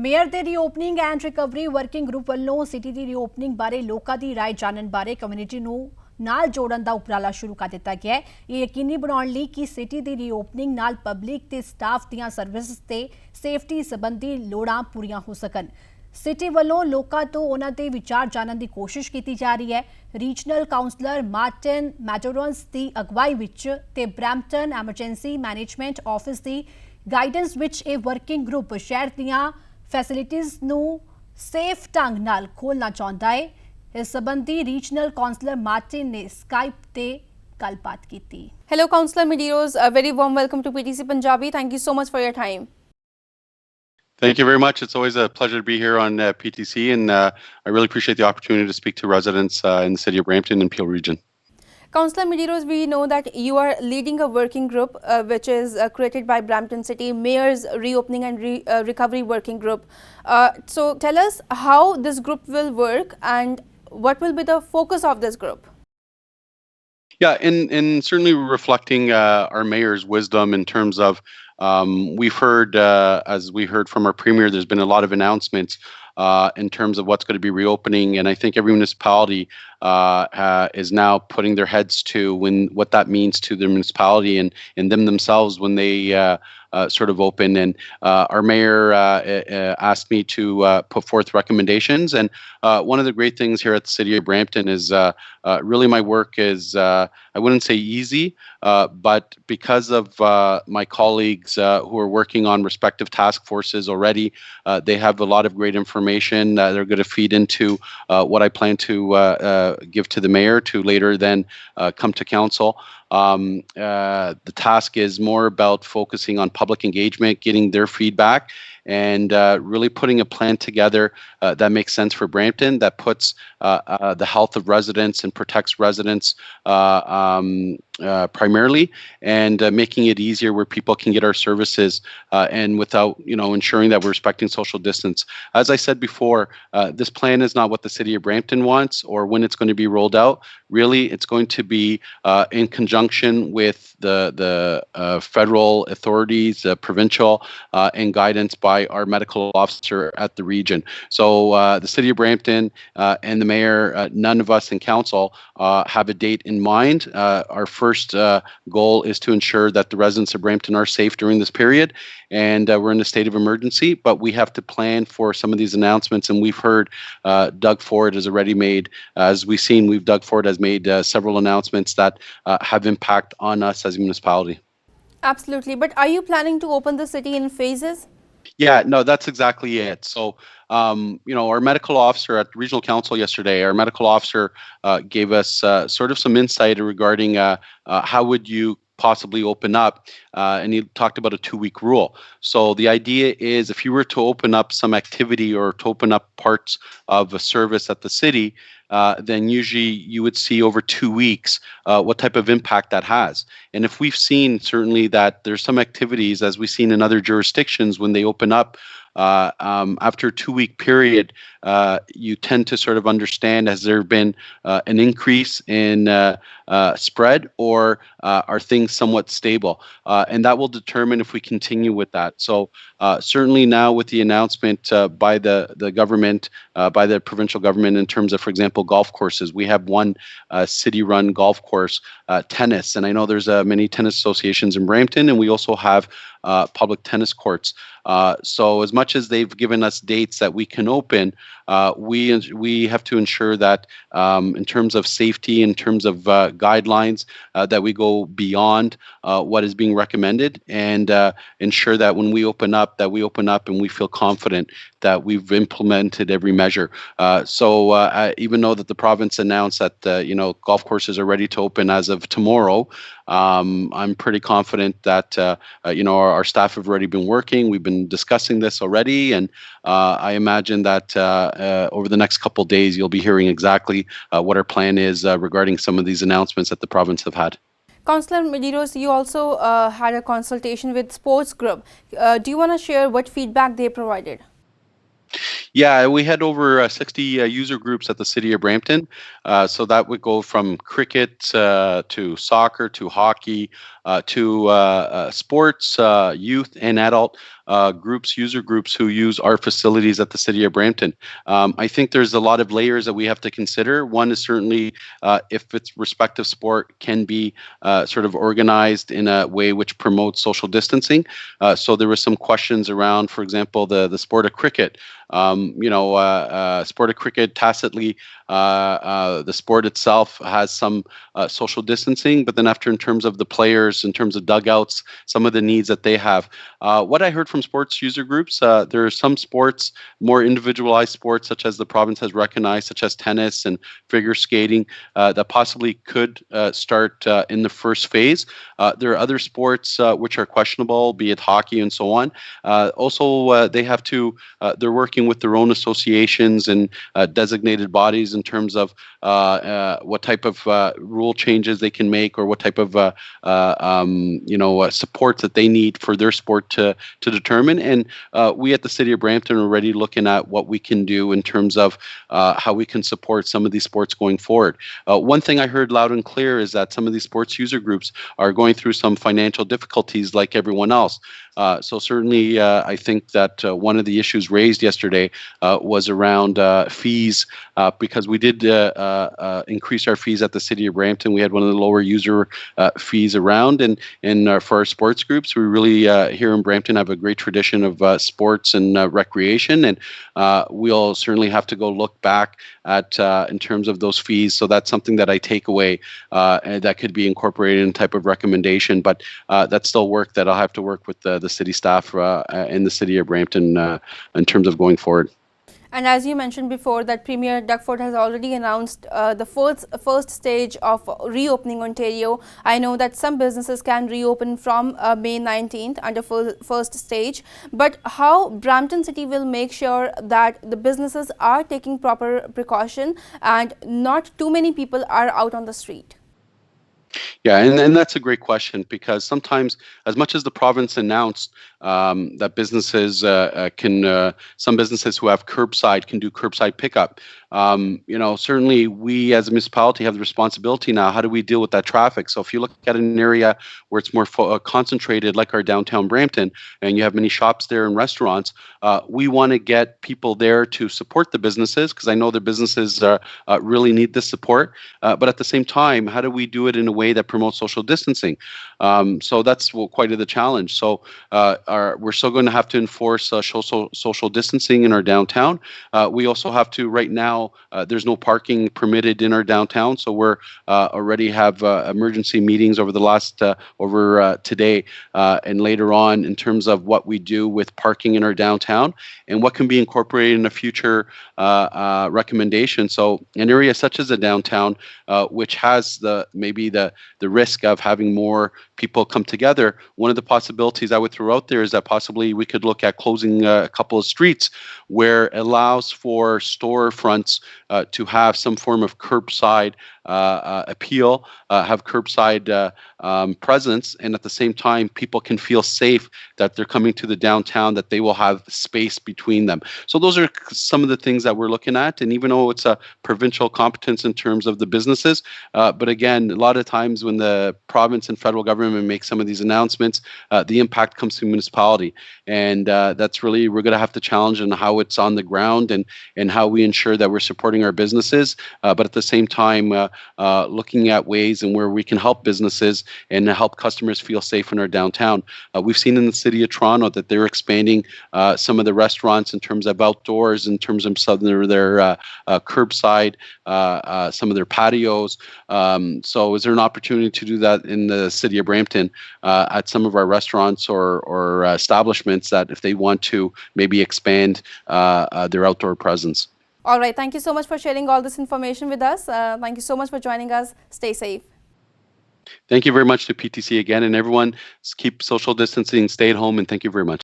Mayor ਦੇ ਰੀਓਪਨਿੰਗ and recovery working group ਵੱਲੋਂ city ਦੀ ਰੀਓਪਨਿੰਗ ਬਾਰੇ ਲੋਕਾਂ ਦੀ ਰਾਏ ਜਾਣਨ ਬਾਰੇ ਕਮਿਊਨਿਟੀ ਨੂੰ ਨਾਲ ਜੋੜਨ ਦਾ ਉਪਰਾਲਾ ਸ਼ੁਰੂ ਕਰ ਦਿੱਤਾ ਗਿਆ ਹੈ। ਇਹ ਯਕੀਨੀ ਬਣਾਉਣ ਲਈ ਕਿ ਸਿਟੀ ਦੀ ਰੀਓਪਨਿੰਗ ਨਾਲ ਪਬਲਿਕ ਤੇ ਸਟਾਫ ਦੀਆਂ ਸਰਵਿਸਿਜ਼ ਤੇ ਸੇਫਟੀ ਸੰਬੰਧੀ ਲੋੜਾਂ ਪੂਰੀਆਂ ਹੋ ਸਕਣ। ਸਿਟੀ ਵੱਲੋਂ ਲੋਕਾਂ ਤੋਂ ਉਹਨਾਂ ਦੇ ਵਿਚਾਰ ਜਾਣਨ ਦੀ ਕੋਸ਼ਿਸ਼ ਕੀਤੀ ਜਾ ਰਹੀ ਹੈ। ਰੀਜਨਲ ਕਾਉਂਸਲਰ ਮਾਰਟਿਨ ਮੈਟੋਰਨਸ ਦੀ ਅਗਵਾਈ ਵਿੱਚ ਤੇ ਬ੍ਰੈਂਪਟਨ ਐਮਰਜੈਂਸੀ ਮੈਨੇਜਮੈਂਟ ਆਫਿਸ ਦੀ ਗਾਈਡੈਂਸ ਵਿੱਚ ਇਹ ਵਰਕਿੰਗ ਗਰੁੱਪ ਸ਼ਹਿਰ ਦੀਆਂ ਫੈਸਿਲਿਟੀਜ਼ ਨੂੰ ਸੇਫ ਢੰਗ ਨਾਲ ਖੋਲ੍ਹਣਾ ਚਾਹੁੰਦਾ ਹੈ। ਇਸ ਸੰਬੰਧੀ ਰੀਜਨਲ ਕਾਉਂਸਲਰ ਮਾਰਟਿਨ ਨੇ ਸਕਾਈਪ ਤੇ ਗੱਲਬਾਤ ਕੀਤੀ। Hello, Councillor Medeiros. A very warm welcome to PTC Punjabi. Thank you so much for your time. Thank you very much. It's always a pleasure to be here on PTC, and I really appreciate the opportunity to speak to residents in the city of Brampton and Peel region. Councillor Medeiros, we know that you are leading a working group which is created by Brampton City Mayor's Reopening and Recovery Working Group. So tell us how this group will work and what will be the focus of this group? Yeah, in certainly reflecting our mayor's wisdom in terms of we've heard, as we heard from our premier, there's been a lot of announcements in terms of what's going to be reopening, and I think every municipality is now putting their heads to what that means to their municipality and them themselves when they sort of open. And our mayor asked me to put forth recommendations, and one of the great things here at the city of Brampton is really my work is I wouldn't say easy, but because of my colleagues who are working on respective task forces already, they have a lot of great information they're going to feed into what I plan to give to the mayor to later then come to council. The task is more about focusing on public engagement, getting their feedback, and really putting a plan together that makes sense for Brampton, that puts the health of residents and protects residents primarily, and making it easier where people can get our services and without, ensuring that we're respecting social distance. As I said before, this plan is not what the city of Brampton wants or when it's going to be rolled out. Really, it's going to be in conjunction with the federal authorities, provincial, and guidance by our medical officer at the region. So the city of Brampton and the mayor, none of us in council have a date in mind. Our first goal is to ensure that the residents of Brampton are safe during this period, and we're in a state of emergency, but we have to plan for some of these announcements, and we've heard Doug Ford has already made, as we've seen, Doug Ford has made several announcements that have impact on us as a municipality. Absolutely, but are you planning to open the city in phases? Yeah, no, that's exactly it. So, our medical officer at regional council yesterday, our medical officer gave us sort of some insight regarding how would you possibly open up, and he talked about a 2-week rule. So the idea is if you were to open up some activity or to open up parts of a service at the city, then usually you would see over 2 weeks what type of impact that has. And if we've seen certainly that there's some activities, as we've seen in other jurisdictions, when they open up, after a 2-week period, you tend to sort of understand, has there been an increase in spread, or are things somewhat stable? And that will determine if we continue with that. So certainly now with the announcement by the government, by the provincial government in terms of, for example, golf courses, we have one city-run golf course, tennis, and I know there's many tennis associations in Brampton, and we also have public tennis courts. So as much as they've given us dates that we can open, we have to ensure that in terms of safety, in terms of guidelines, that we go beyond what is being recommended, and ensure that when we open up, and we feel confident that we've implemented every measure. So even though that the province announced that golf courses are ready to open as of tomorrow, I'm pretty confident that our staff have already been working. We've been discussing this already, and I imagine that over the next couple of days you'll be hearing exactly what our plan is regarding some of these announcements that the province have had. Councillor Medeiros, you also had a consultation with Sports Group. Do you want to share what feedback they provided? Yeah, we had over 60 user groups at the city of Brampton. So that would go from cricket to soccer to hockey, to sports, youth, and adult groups, user groups who use our facilities at the City of Brampton. I think there's a lot of layers that we have to consider. One is certainly if its respective sport can be sort of organized in a way which promotes social distancing. So there were some questions around, for example, the sport of cricket. Sport of cricket tacitly, the sport itself has some social distancing, but then after in terms of the players, in terms of dugouts, some of the needs that they have. What I heard from sports user groups, there are some sports, more individualized sports, such as the province has recognized, such as tennis and figure skating, that possibly could start in the first phase. There are other sports which are questionable, be it hockey and so on. Also, they have to, they're working with their own associations and designated bodies in terms of what type of rule changes they can make or what type of support that they need for their sport to determine. And we at the City of Brampton are already looking at what we can do in terms of how we can support some of these sports going forward. One thing I heard loud and clear is that some of these sports user groups are going through some financial difficulties like everyone else. So certainly, I think that one of the issues raised yesterday was around fees, because we did increase our fees at the City of Brampton. We had one of the lower user fees around, and for our sports groups, we really here in Brampton have a great tradition of sports and recreation, and we'll certainly have to go look back at in terms of those fees. So that's something that I take away and that could be incorporated in type of recommendation, but that's still work that I'll have to work with the city staff in the City of Brampton in terms of going forward. And as you mentioned before, that Premier Doug Ford has already announced the first stage of reopening Ontario. I know that some businesses can reopen from May 19th under first stage. But how Brampton City will make sure that the businesses are taking proper precaution and not too many people are out on the street? Yeah, and that's a great question, because sometimes, as much as the province announced that businesses some businesses who have curbside can do curbside pickup, certainly we as a municipality have the responsibility now. How do we deal with that traffic? So if you look at an area where it's more concentrated, like our downtown Brampton, and you have many shops there and restaurants, we want to get people there to support the businesses, because I know the businesses really need this support. But at the same time, how do we do it in a way that promotes social distancing? So that's quite the challenge. So we're still going to have to enforce social distancing in our downtown. We also have to, right now, there's no parking permitted in our downtown. So we're already have emergency meetings over the last, today and later on, in terms of what we do with parking in our downtown and what can be incorporated in a future recommendation. So an area such as a downtown, which has maybe the risk of having more people come together, one of the possibilities I would throw out there is that possibly we could look at closing a couple of streets where it allows for storefronts to have some form of curbside appeal, have curbside presence, and at the same time, people can feel safe that they're coming to the downtown, that they will have space between them. So those are some of the things that we're looking at, and even though it's a provincial competence in terms of the businesses, but again, a lot of times when the province and federal government make some of these announcements, the impact comes to municipality, and that's really, we're going to have to challenge on how it's on the ground and how we ensure that we're supporting our businesses, but at the same time, looking at ways and where we can help businesses and help customers feel safe in our downtown. We've seen in the City of Toronto that they're expanding some of the restaurants in terms of outdoors, in terms of some of their curbside, some of their patios. So is there an opportunity to do that in the City of Brampton at some of our restaurants or establishments, that if they want to maybe expand their outdoor presence? All right. Thank you so much for sharing all this information with us. Thank you so much for joining us. Stay safe. Thank you very much to PTC again, and everyone keep social distancing, stay at home, and thank you very much.